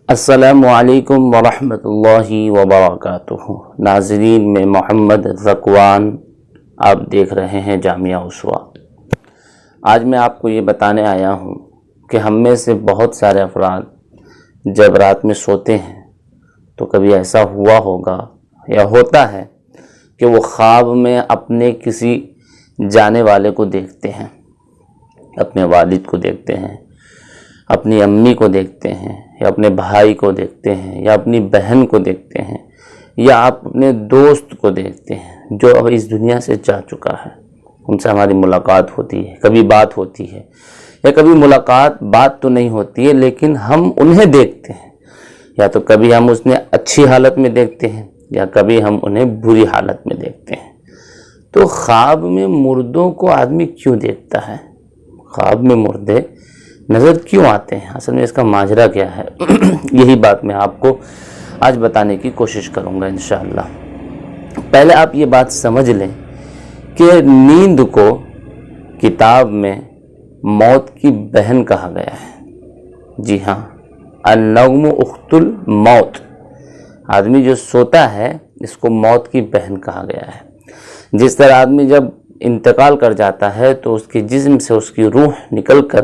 السلام علیکم ورحمۃ اللہ وبرکاتہ۔ ناظرین، میں محمد ذکوان، آپ دیکھ رہے ہیں جامعہ اسوا۔ آج میں آپ کو یہ بتانے آیا ہوں کہ ہم میں سے بہت سارے افراد جب رات میں سوتے ہیں تو کبھی ایسا ہوا ہوگا یا ہوتا ہے کہ وہ خواب میں اپنے کسی جانے والے کو دیکھتے ہیں، اپنے والد کو دیکھتے ہیں، اپنی امی کو دیکھتے ہیں، یا اپنے بھائی کو دیکھتے ہیں، یا اپنی بہن کو دیکھتے ہیں، یا آپ اپنے دوست کو دیکھتے ہیں جو اب اس دنیا سے جا چکا ہے۔ ان سے ہماری ملاقات ہوتی ہے، کبھی بات ہوتی ہے، یا کبھی ملاقات بات تو نہیں ہوتی ہے لیکن ہم انہیں دیکھتے ہیں، یا تو کبھی ہم انہیں اچھی حالت میں دیکھتے ہیں یا کبھی ہم انہیں بری حالت میں دیکھتے ہیں۔ تو خواب میں مردوں کو آدمی کیوں دیکھتا ہے؟ خواب میں مردے نظر کیوں آتے ہیں؟ اصل میں اس کا ماجرا کیا ہے؟ یہی بات میں آپ کو آج بتانے کی کوشش کروں گا انشاءاللہ۔ پہلے آپ یہ بات سمجھ لیں کہ نیند کو کتاب میں موت کی بہن کہا گیا ہے۔ جی ہاں، النوم اخت الموت۔ آدمی جو سوتا ہے اس کو موت کی بہن کہا گیا ہے۔ جس طرح آدمی جب انتقال کر جاتا ہے تو اس کے جسم سے اس کی روح نکل کر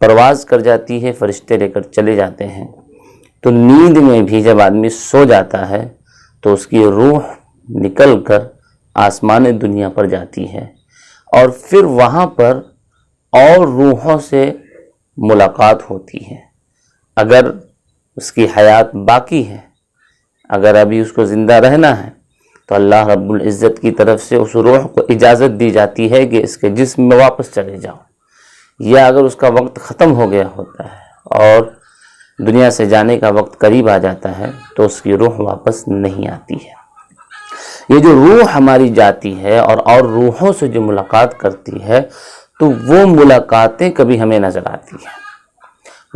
پرواز کر جاتی ہے، فرشتے لے کر چلے جاتے ہیں، تو نیند میں بھی جب آدمی سو جاتا ہے تو اس کی روح نکل کر آسمان دنیا پر جاتی ہے، اور پھر وہاں پر اور روحوں سے ملاقات ہوتی ہے۔ اگر اس کی حیات باقی ہے، اگر ابھی اس کو زندہ رہنا ہے، تو اللہ رب العزت کی طرف سے اس روح کو اجازت دی جاتی ہے کہ اس کے جسم میں واپس چلے جاؤ، یا اگر اس کا وقت ختم ہو گیا ہوتا ہے اور دنیا سے جانے کا وقت قریب آ جاتا ہے تو اس کی روح واپس نہیں آتی ہے۔ یہ جو روح ہماری جاتی ہے اور روحوں سے جو ملاقات کرتی ہے تو وہ ملاقاتیں کبھی ہمیں نظر آتی ہیں۔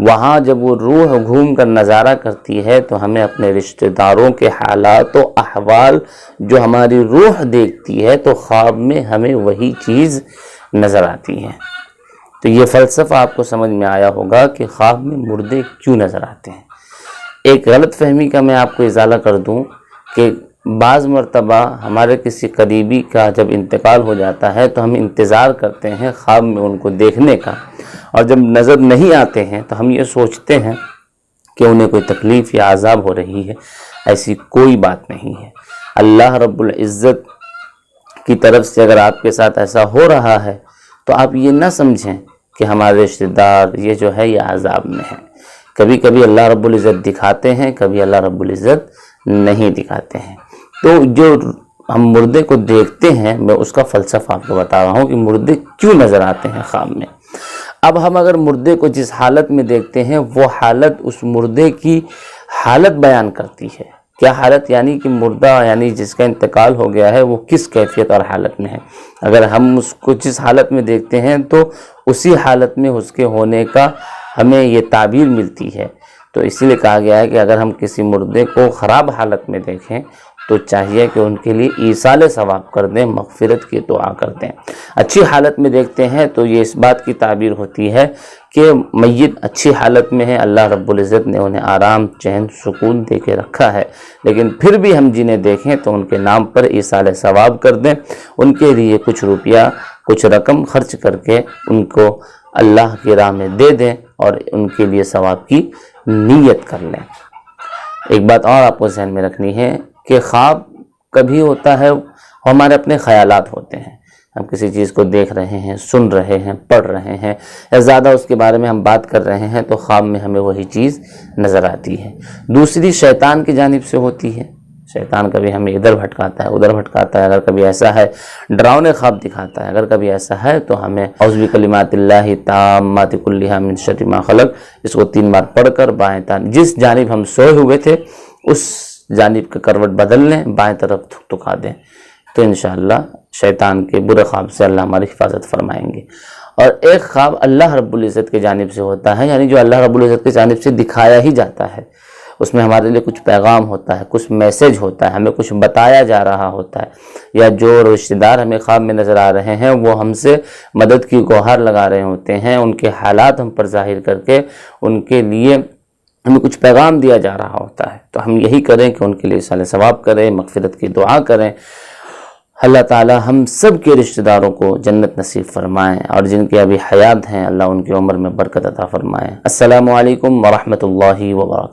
وہاں جب وہ روح گھوم کر نظارہ کرتی ہے تو ہمیں اپنے رشتہ داروں کے حالات و احوال جو ہماری روح دیکھتی ہے تو خواب میں ہمیں وہی چیز نظر آتی ہے۔ تو یہ فلسفہ آپ کو سمجھ میں آیا ہوگا کہ خواب میں مردے کیوں نظر آتے ہیں۔ ایک غلط فہمی کا میں آپ کو ازالہ کر دوں کہ بعض مرتبہ ہمارے کسی قریبی کا جب انتقال ہو جاتا ہے تو ہم انتظار کرتے ہیں خواب میں ان کو دیکھنے کا، اور جب نظر نہیں آتے ہیں تو ہم یہ سوچتے ہیں کہ انہیں کوئی تکلیف یا عذاب ہو رہی ہے۔ ایسی کوئی بات نہیں ہے۔ اللہ رب العزت کی طرف سے اگر آپ کے ساتھ ایسا ہو رہا ہے تو آپ یہ نہ سمجھیں کہ ہمارے رشتہ دار یہ جو ہے یہ عذاب میں ہے۔ کبھی کبھی اللہ رب العزت دکھاتے ہیں، کبھی اللہ رب العزت نہیں دکھاتے ہیں۔ تو جو ہم مردے کو دیکھتے ہیں، میں اس کا فلسفہ آپ کو بتا رہا ہوں کہ مردے کیوں نظر آتے ہیں خواب میں۔ اب ہم اگر مردے کو جس حالت میں دیکھتے ہیں وہ حالت اس مردے کی حالت بیان کرتی ہے۔ کیا حالت؟ یعنی کہ مردہ یعنی جس کا انتقال ہو گیا ہے وہ کس کیفیت اور حالت میں ہے۔ اگر ہم اس کو جس حالت میں دیکھتے ہیں تو اسی حالت میں اس کے ہونے کا ہمیں یہ تعبیر ملتی ہے۔ تو اسی لیے کہا گیا ہے کہ اگر ہم کسی مردے کو خراب حالت میں دیکھیں تو چاہیے کہ ان کے لیے ایصال ثواب کر دیں، مغفرت کی دعا کر دیں۔ اچھی حالت میں دیکھتے ہیں تو یہ اس بات کی تعبیر ہوتی ہے کہ میت اچھی حالت میں ہے، اللہ رب العزت نے انہیں آرام، چین، سکون دے کے رکھا ہے، لیکن پھر بھی ہم جنہیں دیکھیں تو ان کے نام پر ایصال ثواب کر دیں، ان کے لیے کچھ روپیہ، کچھ رقم خرچ کر کے ان کو اللہ کی راہ میں دے دیں اور ان کے لیے ثواب کی نیت کر لیں۔ ایک بات اور آپ کو ذہن میں رکھنی ہے کہ خواب کبھی ہوتا ہے ہمارے اپنے خیالات ہوتے ہیں۔ ہم کسی چیز کو دیکھ رہے ہیں، سن رہے ہیں، پڑھ رہے ہیں، یا زیادہ اس کے بارے میں ہم بات کر رہے ہیں تو خواب میں ہمیں وہی چیز نظر آتی ہے۔ دوسری شیطان کی جانب سے ہوتی ہے۔ شیطان کبھی ہمیں ادھر بھٹکاتا ہے، ادھر بھٹکاتا ہے۔ اگر کبھی ایسا ہے ڈراؤنے خواب دکھاتا ہے، اگر کبھی ایسا ہے تو ہمیں اعوذ بکلمات اللہ التامات کلھا من شر ما خلق اس کو 3 بار پڑھ کر بائیں جس جانب ہم سوئے ہوئے تھے اس جانب کا کروٹ بدل لیں، بائیں طرف تھکا دیں، تو انشاءاللہ شیطان کے برے خواب سے اللہ ہماری حفاظت فرمائیں گے۔ اور ایک خواب اللہ رب العزت کی جانب سے ہوتا ہے، یعنی جو اللہ رب العزت کی جانب سے دکھایا ہی جاتا ہے، اس میں ہمارے لیے کچھ پیغام ہوتا ہے، کچھ میسج ہوتا ہے، ہمیں کچھ بتایا جا رہا ہوتا ہے، یا جو رشتہ دار ہمیں خواب میں نظر آ رہے ہیں وہ ہم سے مدد کی گہار لگا رہے ہوتے ہیں، ان کے حالات ہم پر ظاہر کر کے ان کے لیے ہمیں کچھ پیغام دیا جا رہا ہوتا ہے تو ہم یہی کریں کہ ان کے لیے ایصال ثواب کریں، مغفرت کی دعا کریں۔ اللہ تعالی ہم سب کے رشتہ داروں کو جنت نصیب فرمائیں، اور جن کے ابھی حیات ہیں اللہ ان کی عمر میں برکت عطا فرمائیں۔ السلام علیکم ورحمۃ اللہ وبرکاتہ۔